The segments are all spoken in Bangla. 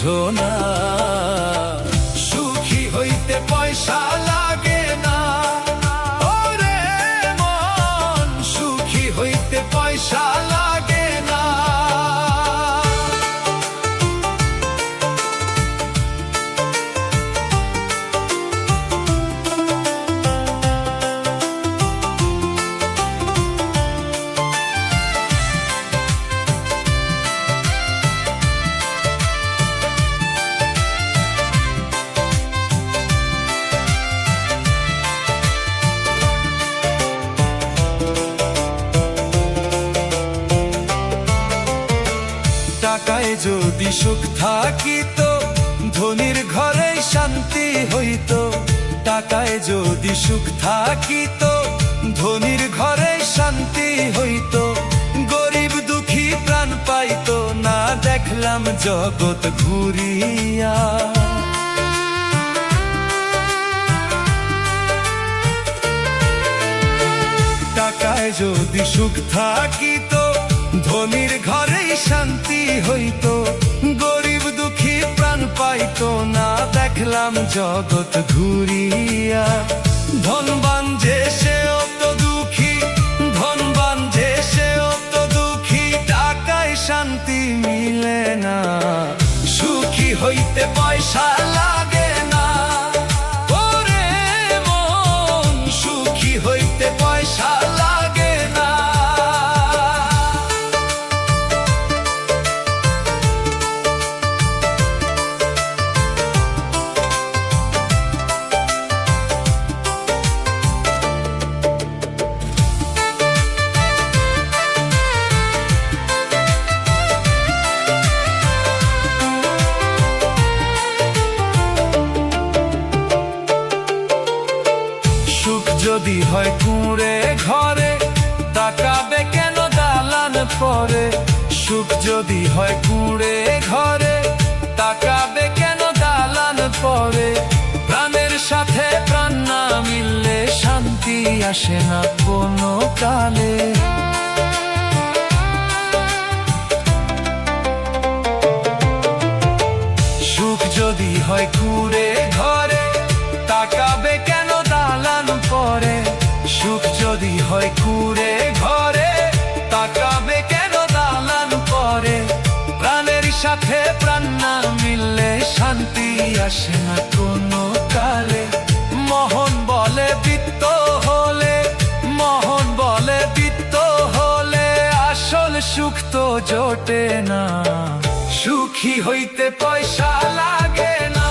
বুঝো না। সুখী হইতে পয়সা লাগে না, ওরে মন, সুখী হইতে পয়সা লাগে না। টাকায় যদি সুখ থাকিত, ধনীর ঘরে শান্তি হইত। টাকায় যদি সুখ থাকিত, ধনীর ঘরে শান্তি হইত। গরিব দুঃখী প্রাণ পাইত না, দেখলাম জগৎ ঘুরিয়া। টাকায় যদি সুখ থাকিত, ধনীর ঘরেই শান্তি হইত। গরিব দুঃখী প্রাণ পাইত না, দেখলাম জগৎ ঘুরিয়া। ধনবান যে সেও তো দুঃখী, ধনবান যে সেও তো দুঃখী, টাকায় শান্তি মিলে না। সুখী হইতে পয়সা লাগে না, ওরে মন, সুখী হইতে পয়সা লাগে না। যদি হয় কুঁড়ে ঘরে, তাকাবে কেন দালান পরে। সুখ যদি হয় কুঁড়ে ঘরে, তাকাবে কেন দালান পরে। প্রাণের সাথে প্রাণ না মিললে শান্তি আসে না কোনো কালে। সুখ যদি হয় কুঁড়ে ঘরে, তাকাবে কেন দালান পরে। সুখ যদি হয় কুঁড়ে ঘরে, তাকাবে কেন দালান পরে। প্রাণের সাথে প্রাণ না মিললে শান্তি আসে না কোনো কালে। মোহন বলে বিত্ত হলে, মোহন বলে বিত্ত হলে, আসল সুখ তো জোটে না। সুখী হইতে পয়সা লাগে না,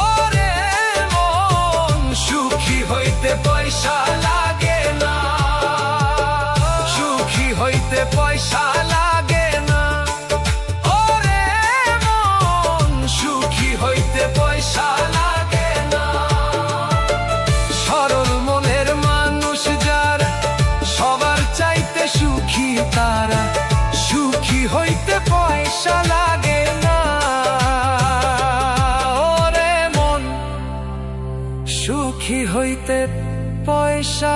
ওরে মন, সুখী হইতে পয়সা লাগে না। সুখী হইতে পয়সা লাগে না, ওরে মন, সুখী হইতে পয়সা লাগে না। সরল মনের মানুষ যারা, সবার চাইতে সুখী তারা। সুখী হইতে পয়সা লাগে না, ওরে মন, সুখী হইতে পয়সা